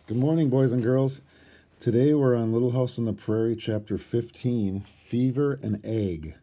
Good morning, boys and girls. Today we're on Little House on the Prairie, chapter 15, Fever and Ague.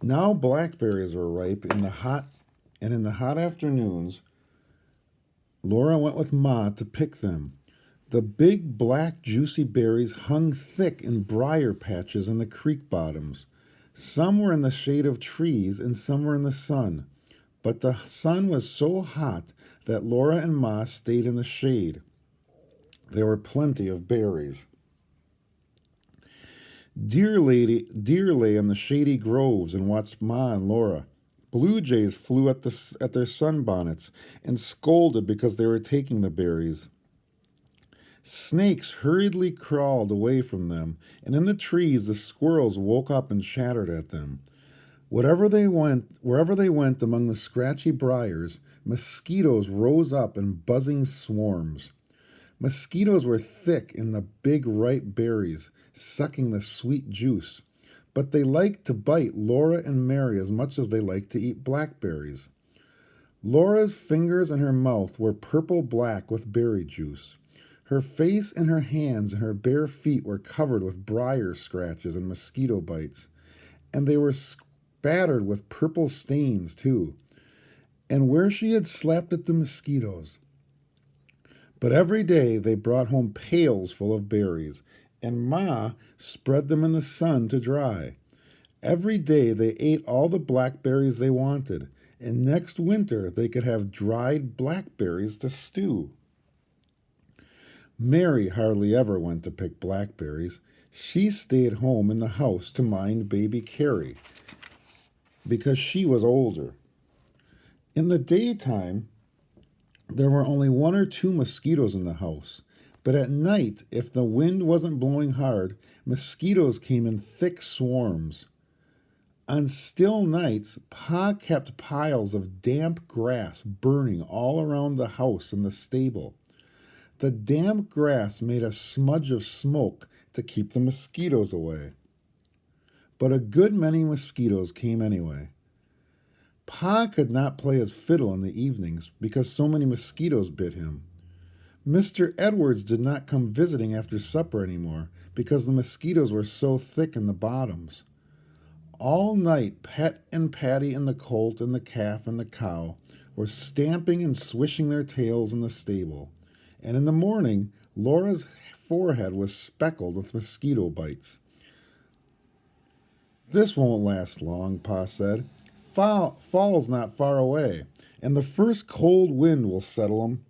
Now blackberries were ripe in the hot afternoons, Laura went with Ma to pick them. The big black juicy berries hung thick in briar patches in the creek bottoms. Some were in the shade of trees and some were in the sun, but the sun was so hot that Laura and Ma stayed in the shade. There were plenty of berries. Deer lay in the shady groves and watched Ma and Laura. Blue jays flew at their sunbonnets and scolded because they were taking the berries. Snakes hurriedly crawled away from them, and in the trees the squirrels woke up and chattered at them. Wherever they went among the scratchy briars, mosquitoes rose up in buzzing swarms. Mosquitoes were thick in the big ripe berries, sucking the sweet juice, but they liked to bite Laura and Mary as much as they liked to eat blackberries. Laura's fingers and her mouth were purple-black with berry juice. Her face and her hands and her bare feet were covered with briar scratches and mosquito bites, and they were spattered with purple stains, too, and where she had slapped at the mosquitoes. But every day they brought home pails full of berries, and Ma spread them in the sun to dry. Every day they ate all the blackberries they wanted, and next winter they could have dried blackberries to stew. Mary hardly ever went to pick blackberries. She stayed home in the house to mind baby Carrie, because she was older. In the daytime, there were only one or two mosquitoes in the house, but at night, if the wind wasn't blowing hard, mosquitoes came in thick swarms. On still nights, Pa kept piles of damp grass burning all around the house and the stable. The damp grass made a smudge of smoke to keep the mosquitoes away. But a good many mosquitoes came anyway. Pa could not play his fiddle in the evenings because so many mosquitoes bit him. Mr. Edwards did not come visiting after supper anymore because the mosquitoes were so thick in the bottoms. All night Pet and Patty and the colt and the calf and the cow were stamping and swishing their tails in the stable, and in the morning Laura's forehead was speckled with mosquito bites. "This won't last long," Pa said. "Fall's not far away, and the first cold wind will settle 'em."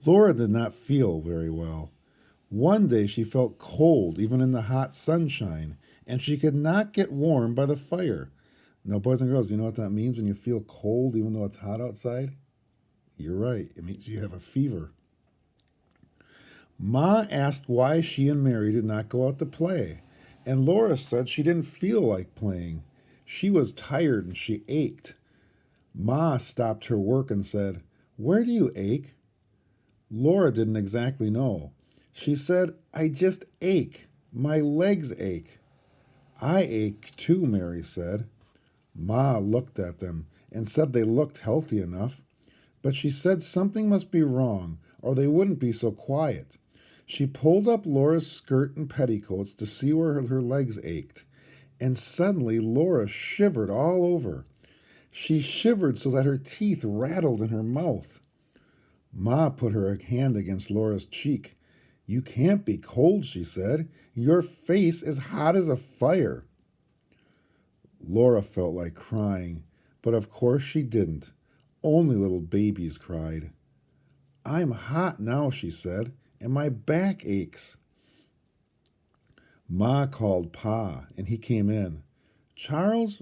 Laura did not feel very well. One day she felt cold even in the hot sunshine, and she could not get warm by the fire. Now, boys and girls, do you know what that means when you feel cold even though it's hot outside? You're right, it means you have a fever. Ma asked why she and Mary did not go out to play, and Laura said she didn't feel like playing. She was tired and she ached. Ma stopped her work and said, "Where do you ache?" Laura didn't exactly know. She said, "I just ache. My legs ache." "I ache too," Mary said. Ma looked at them and said they looked healthy enough, but she said something must be wrong or they wouldn't be so quiet. She pulled up Laura's skirt and petticoats to see where her legs ached, and suddenly Laura shivered all over. She shivered so that her teeth rattled in her mouth. Ma put her hand against Laura's cheek. "You can't be cold," she said. "Your face is hot as a fire." Laura felt like crying, but of course she didn't. Only little babies cried. "I'm hot now," she said, "and my back aches." Ma called Pa, and he came in. "Charles,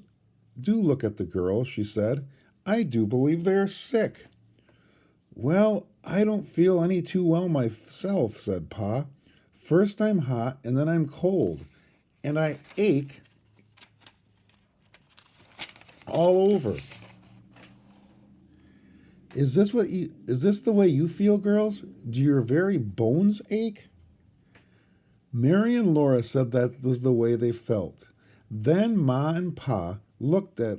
do look at the girls," she said. "I do believe they are sick." "Well, I don't feel any too well myself," said Pa. "First I'm hot, and then I'm cold, and I ache all over." Is this the way you feel, girls? Do your very bones ache?" Mary and Laura said that was the way they felt. Then Ma and Pa looked a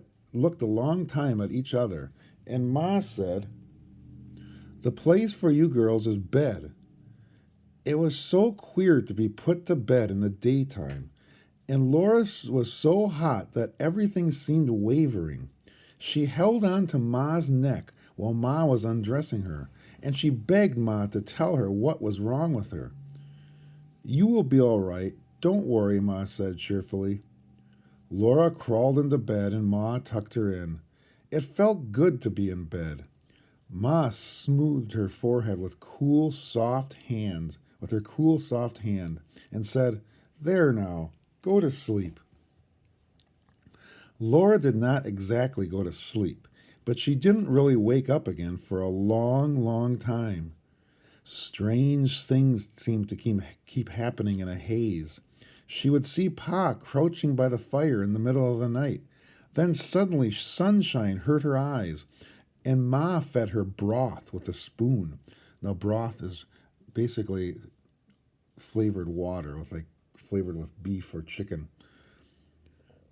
long time at each other, and Ma said, The place for you girls is bed. It was so queer to be put to bed in the daytime, and Laura was so hot that everything seemed wavering. She held on to Ma's neck while Ma was undressing her, and she begged Ma to tell her what was wrong with her. You will be all right. Don't worry, Ma said cheerfully. Laura crawled into bed and Ma tucked her in. It felt good to be in bed. Ma smoothed her forehead with her cool, soft hand, and said, There now, go to sleep. Laura did not exactly go to sleep, but she didn't really wake up again for a long, long time. Strange things seemed to keep happening in a haze. She would see Pa crouching by the fire in the middle of the night. Then suddenly sunshine hurt her eyes, and Ma fed her broth with a spoon. Now broth is basically flavored water, flavored with beef or chicken.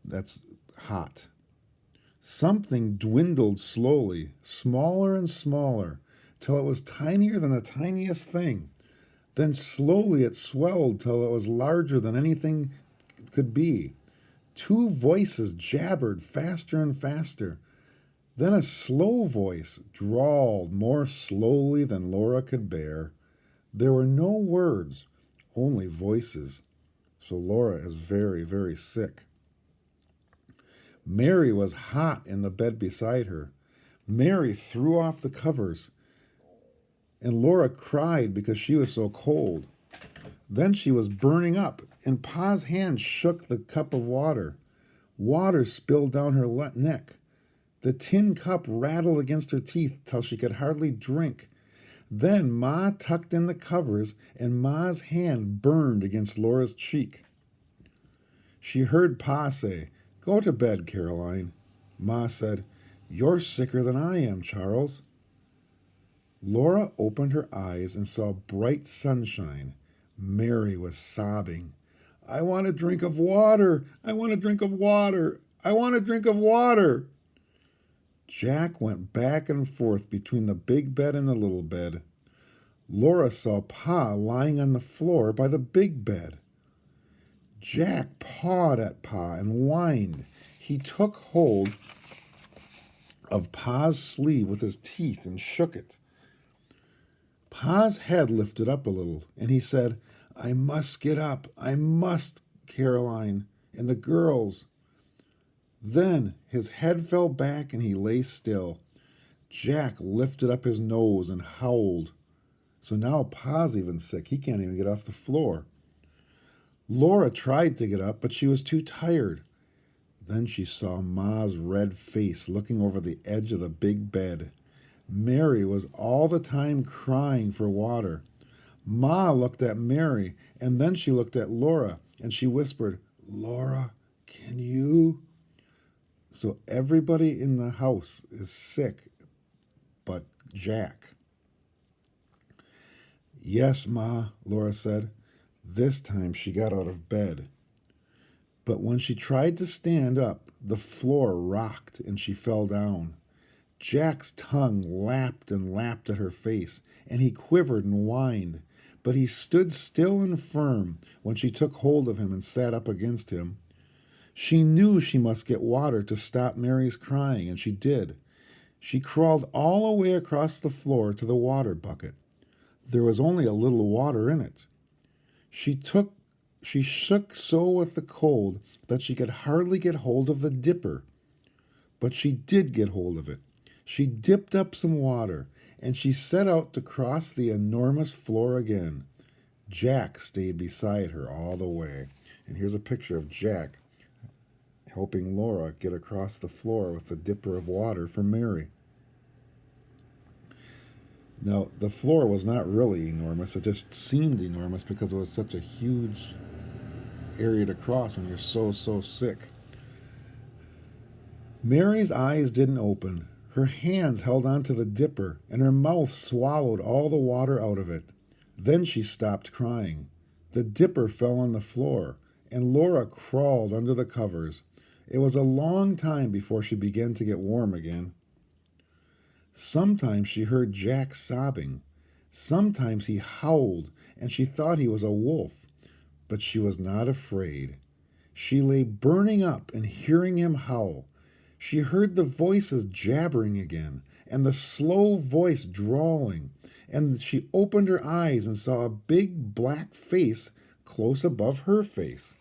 That's hot. Something dwindled slowly, smaller and smaller, till it was tinier than the tiniest thing. Then slowly it swelled till it was larger than anything could be. Two voices jabbered faster and faster. Then a slow voice drawled more slowly than Laura could bear. There were no words, only voices. So Laura is very, very sick. Mary was hot in the bed beside her. Mary threw off the covers, and Laura cried because she was so cold. Then she was burning up, and Pa's hand shook the cup of water. Water spilled down her neck. The tin cup rattled against her teeth till she could hardly drink. Then Ma tucked in the covers, and Ma's hand burned against Laura's cheek. She heard Pa say, Go to bed, Caroline. Ma said, You're sicker than I am, Charles. Laura opened her eyes and saw bright sunshine. Mary was sobbing. I want a drink of water. I want a drink of water. I want a drink of water. Jack went back and forth between the big bed and the little bed. Laura saw Pa lying on the floor by the big bed. Jack pawed at Pa and whined. He took hold of Pa's sleeve with his teeth and shook it. Pa's head lifted up a little, and he said, I must get up. I must, Caroline, and the girls. Then his head fell back and he lay still. Jack lifted up his nose and howled. So now Pa's even sick. He can't even get off the floor. Laura tried to get up, but she was too tired. Then she saw Ma's red face looking over the edge of the big bed. Mary was all the time crying for water. Ma looked at Mary, and then she looked at Laura, and she whispered, Laura, can you? So everybody in the house is sick but Jack. Yes, Ma, Laura said. This time she got out of bed. But when she tried to stand up, the floor rocked and she fell down. Jack's tongue lapped and lapped at her face, and he quivered and whined. But he stood still and firm when she took hold of him and sat up against him. She knew she must get water to stop Mary's crying, and she did. She crawled all the way across the floor to the water bucket. There was only a little water in it. She shook so with the cold that she could hardly get hold of the dipper. But she did get hold of it. She dipped up some water, and she set out to cross the enormous floor again. Jack stayed beside her all the way. And here's a picture of Jack helping Laura get across the floor with the dipper of water for Mary. Now, the floor was not really enormous. It just seemed enormous because it was such a huge area to cross when you're so sick. Mary's eyes didn't open. Her hands held onto the dipper, and her mouth swallowed all the water out of it. Then she stopped crying. The dipper fell on the floor, and Laura crawled under the covers. It was a long time before she began to get warm again. Sometimes she heard Jack sobbing. Sometimes he howled, and she thought he was a wolf, but she was not afraid. She lay burning up and hearing him howl. She heard the voices jabbering again, and the slow voice drawling, and she opened her eyes and saw a big black face close above her face.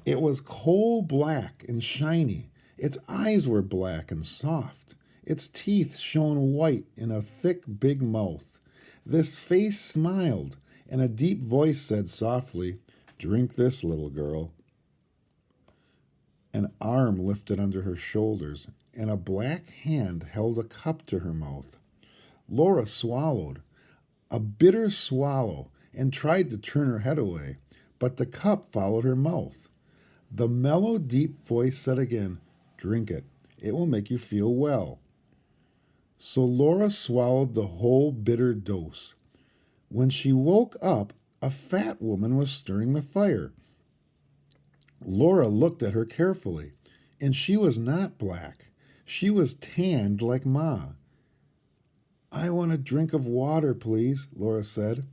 It was coal black and shiny. Its eyes were black and soft. Its teeth shone white in a thick, big mouth. This face smiled, and a deep voice said softly, "Drink this, little girl." An arm lifted under her shoulders, and a black hand held a cup to her mouth. Laura swallowed, a bitter swallow, and tried to turn her head away, but the cup followed her mouth. The mellow, deep voice said again, "Drink it. It will make you feel well." So Laura swallowed the whole bitter dose. When she woke up, a fat woman was stirring the fire. Laura looked at her carefully, and she was not black. She was tanned like Ma. "I want a drink of water, please," Laura said.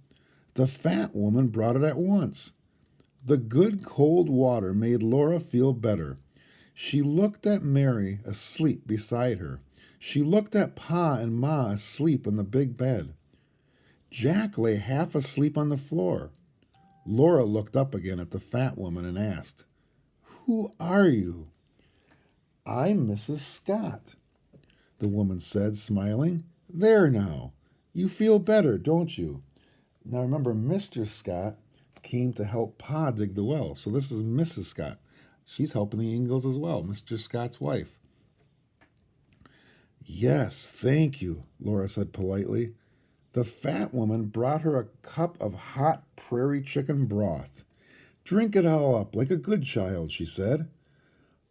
The fat woman brought it at once. The good cold water made Laura feel better. She looked at Mary asleep beside her. She looked at Pa and Ma asleep in the big bed. Jack lay half asleep on the floor. Laura looked up again at the fat woman and asked, "Who are you?" "I'm Mrs. Scott," the woman said, smiling. "There now. You feel better, don't you?" Now remember, Mr. Scott came to help Pa dig the well. So this is Mrs. Scott. She's helping the Ingalls as well, Mr. Scott's wife. "Yes, thank you," Laura said politely. The fat woman brought her a cup of hot prairie chicken broth. "Drink it all up like a good child," she said.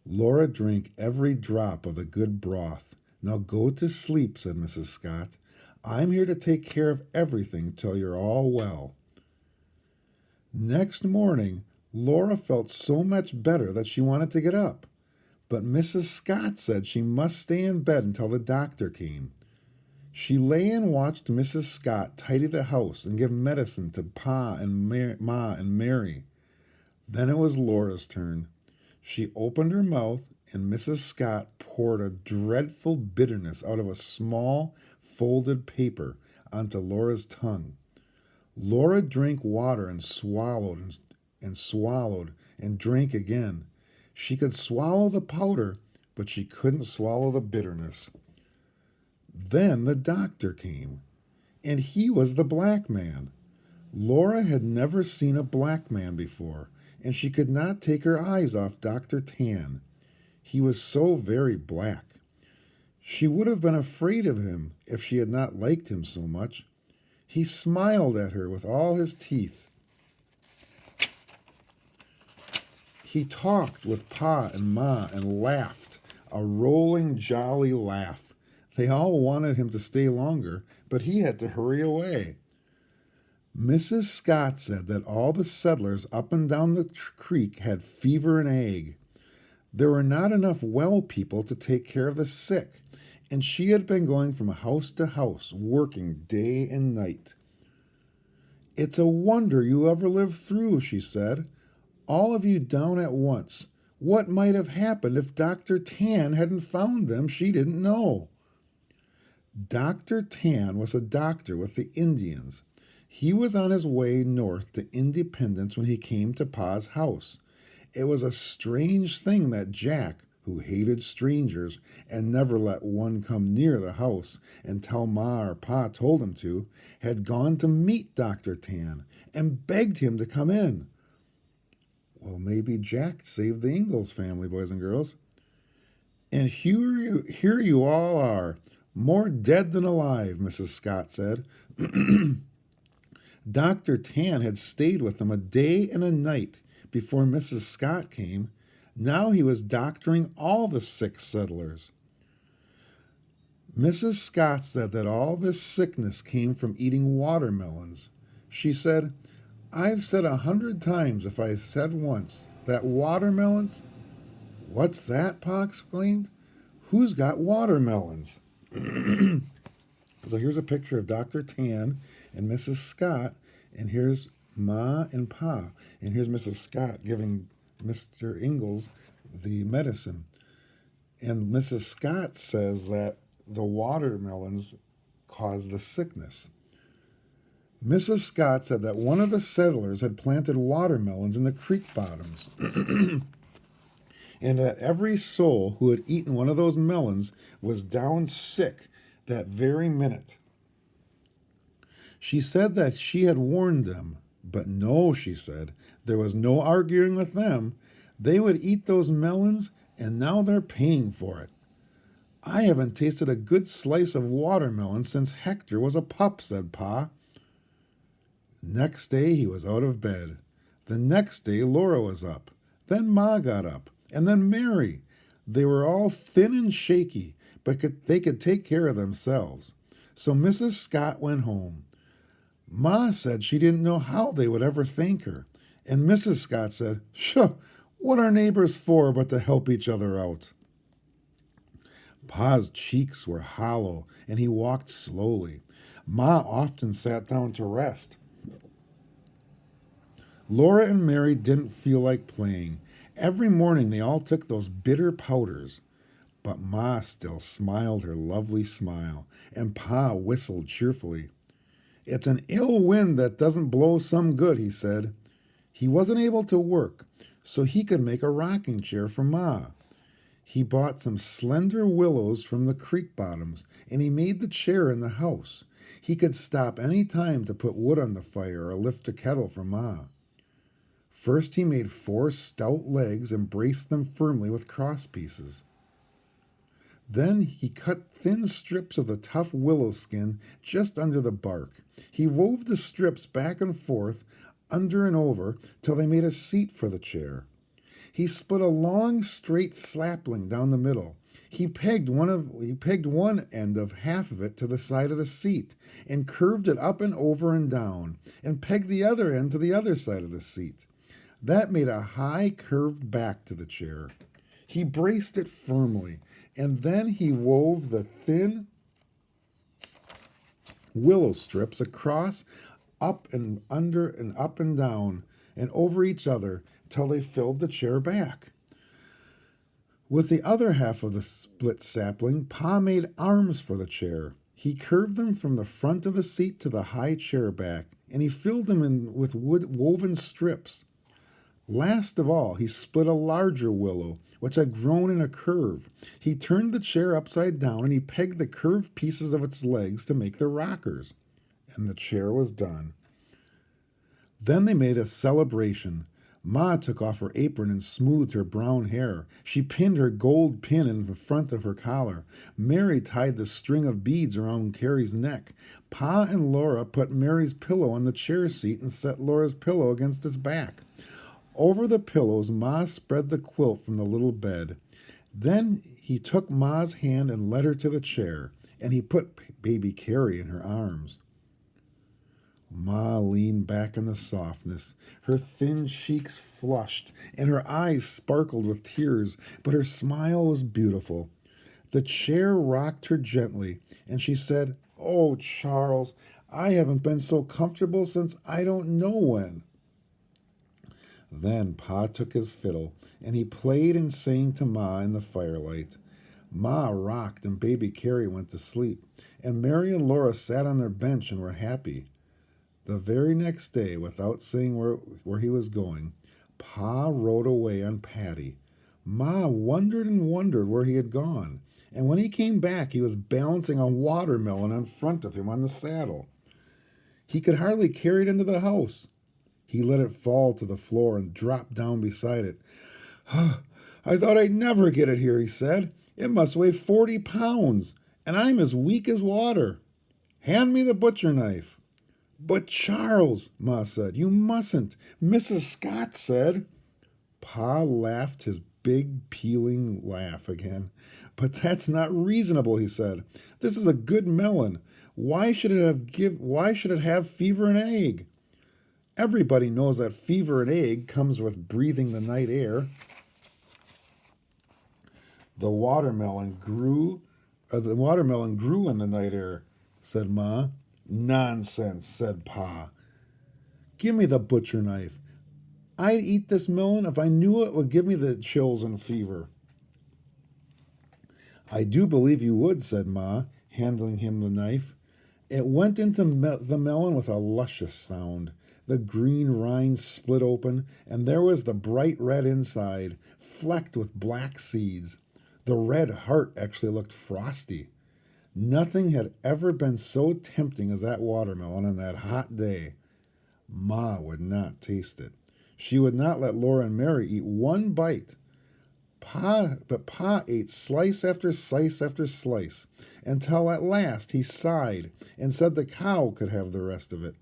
Laura drank every drop of the good broth. "Now go to sleep," said Mrs. Scott. "I'm here to take care of everything till you're all well." Next morning, Laura felt so much better that she wanted to get up. But Mrs. Scott said she must stay in bed until the doctor came. She lay and watched Mrs. Scott tidy the house and give medicine to Pa and Ma and Mary. Then it was Laura's turn. She opened her mouth, and Mrs. Scott poured a dreadful bitterness out of a small folded paper onto Laura's tongue. Laura drank water and swallowed and swallowed and drank again. She could swallow the powder, but she couldn't swallow the bitterness. Then the doctor came, and he was the black man. Laura had never seen a black man before, and she could not take her eyes off Dr. Tan. He was so very black. She would have been afraid of him if she had not liked him so much. He smiled at her with all his teeth. He talked with Pa and Ma and laughed, a rolling, jolly laugh. They all wanted him to stay longer, but he had to hurry away. Mrs. Scott said that all the settlers up and down the creek had fever and ague. There were not enough well people to take care of the sick, and she had been going from house to house, working day and night. "It's a wonder you ever lived through," she said. "All of you down at once. What might have happened if Dr. Tan hadn't found them she didn't know?" Dr. Tan was a doctor with the Indians. He was on his way north to Independence when he came to Pa's house. It was a strange thing that Jack, who hated strangers and never let one come near the house until Ma or Pa told him to, had gone to meet Dr. Tan and begged him to come in. Well, maybe Jack saved the Ingalls family, boys and girls. "And here you all are, more dead than alive," Mrs. Scott said. Dr. Tan had stayed with them a day and a night before Mrs. Scott came. Now he was doctoring all the sick settlers. Mrs. Scott said that all this sickness came from eating watermelons. She said, "I've said 100 times if I said once that watermelons—" "What's that?" Pa exclaimed. Who's got watermelons? So here's a picture of Dr. Tan and Mrs. Scott, and here's Ma and Pa. And here's Mrs. Scott giving Mr. Ingalls the medicine. And Mrs. Scott says that the watermelons caused the sickness. Mrs. Scott said that one of the settlers had planted watermelons in the creek bottoms, and that every soul who had eaten one of those melons was down sick that very minute. She said that she had warned them, but no, she said, there was no arguing with them. They would eat those melons, and now they're paying for it. I haven't tasted a good slice of watermelon since Hector was a pup, said Pa. Next day he was out of bed. The next day Laura was up. Then Ma got up, and then Mary. They were all thin and shaky, but they could take care of themselves. So Mrs. Scott went home. Ma said she didn't know how they would ever thank her, and Mrs. Scott said, "Shuh, what are neighbors for but to help each other out?" Pa's cheeks were hollow, and he walked slowly. Ma often sat down to rest. Laura and Mary didn't feel like playing. Every morning they all took those bitter powders. But Ma still smiled her lovely smile, and Pa whistled cheerfully. "It's an ill wind that doesn't blow some good," he said. He wasn't able to work, so he could make a rocking chair for Ma. He bought some slender willows from the creek bottoms, and he made the chair in the house. He could stop any time to put wood on the fire or lift a kettle for Ma. First he made 4 stout legs and braced them firmly with cross pieces. Then he cut thin strips of the tough willow skin just under the bark. He wove the strips back and forth, under and over, till they made a seat for the chair. He split a long, straight sapling down the middle. He pegged one end of half of it to the side of the seat, and curved it up and over and down, and pegged the other end to the other side of the seat. That made a high, curved back to the chair. He braced it firmly, and then he wove the thin willow strips across, up and under and up and down, and over each other till they filled the chair back. With the other half of the split sapling, Pa made arms for the chair. He curved them from the front of the seat to the high chair back, and he filled them in with wood woven strips. Last of all, he split a larger willow, which had grown in a curve. He turned the chair upside down, and he pegged the curved pieces of its legs to make the rockers. And the chair was done. Then they made a celebration. Ma took off her apron and smoothed her brown hair. She pinned her gold pin in the front of her collar. Mary tied the string of beads around Carrie's neck. Pa and Laura put Mary's pillow on the chair seat and set Laura's pillow against its back. Over the pillows, Ma spread the quilt from the little bed. Then he took Ma's hand and led her to the chair, and he put baby Carrie in her arms. Ma leaned back in the softness. Her thin cheeks flushed, and her eyes sparkled with tears, but her smile was beautiful. The chair rocked her gently, and she said, "Oh, Charles, I haven't been so comfortable since I don't know when." Then Pa took his fiddle, and he played and sang to Ma in the firelight. Ma rocked, and baby Carrie went to sleep, and Mary and Laura sat on their bench and were happy. The very next day, without saying where he was going, Pa rode away on Patty. Ma wondered and wondered where he had gone, and when he came back, he was balancing a watermelon in front of him on the saddle. He could hardly carry it into the house. He let it fall to the floor and dropped down beside it. "I thought I'd never get it here," he said. "It must weigh 40 pounds, and I'm as weak as water. Hand me the butcher knife." "But Charles," Ma said, "you mustn't. Mrs. Scott said." Pa laughed his big peeling laugh again. "But that's not reasonable," he said. "This is a good melon. Why should it have fever and ague? Everybody knows that fever and ague comes with breathing the night air." The watermelon grew in the night air, said Ma. Nonsense, said Pa. Give me the butcher knife. I'd eat this melon if I knew it would give me the chills and fever. I do believe you would, said Ma, handing him the knife. It went into the melon with a luscious sound. The green rind split open, and there was the bright red inside, flecked with black seeds. The red heart actually looked frosty. Nothing had ever been so tempting as that watermelon on that hot day. Ma would not taste it. She would not let Laura and Mary eat one bite. But Pa ate slice after slice after slice, until at last he sighed and said the cow could have the rest of it.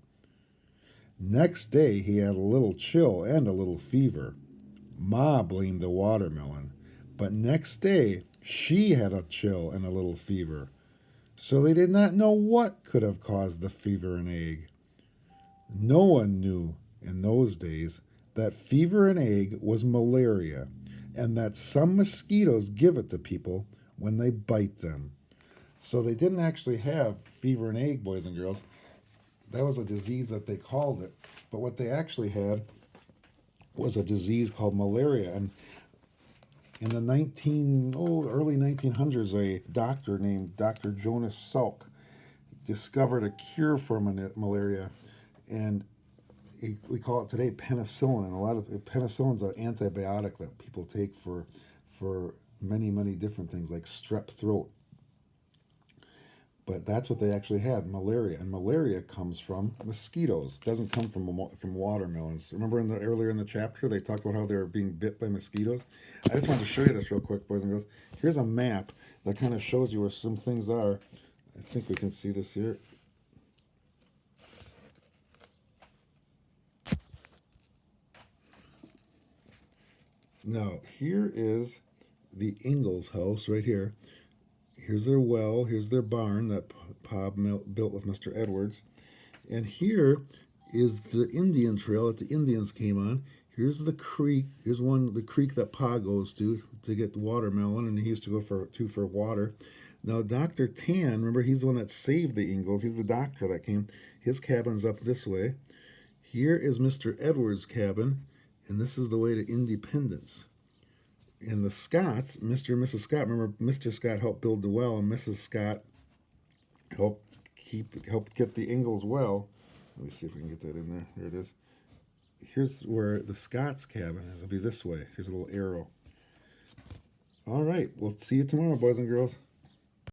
Next day he had a little chill and a little fever. Ma blamed the watermelon, but next day she had a chill and a little fever. So they did not know what could have caused the fever in Ague. No one knew in those days that fever in Ague was malaria, and that some mosquitoes give it to people when they bite them. So they didn't actually have fever in Ague, boys and girls. That was a disease that they called it. But what they actually had was a disease called malaria. And in the early 1900s, a doctor named Dr. Jonas Salk discovered a cure for malaria, and we call it today penicillin. And a lot of penicillin is an antibiotic that people take for many different things like strep throat. But that's what they actually had, malaria. And malaria comes from mosquitoes. It doesn't come from watermelons. Remember earlier in the chapter, they talked about how they were being bit by mosquitoes? I just wanted to show you this real quick, boys and girls. Here's a map that kind of shows you where some things are. I think we can see this here. Now, here is the Ingalls house right here. Here's their well. Here's their barn that Pa built with Mr. Edwards. And here is the Indian trail that the Indians came on. Here's the creek. Here's the creek that Pa goes to get the watermelon, and he used to go for water. Now, Dr. Tan, remember, he's the one that saved the Ingalls. He's the doctor that came. His cabin's up this way. Here is Mr. Edwards' cabin, and this is the way to Independence. And the Scotts, Mr. and Mrs. Scott, remember, Mr. Scott helped build the well, and Mrs. Scott helped get the Ingalls well. Let me see if we can get that in there. There it is. Here's where the Scott's cabin is. It'll be this way. Here's a little arrow. All right. We'll see you tomorrow, boys and girls.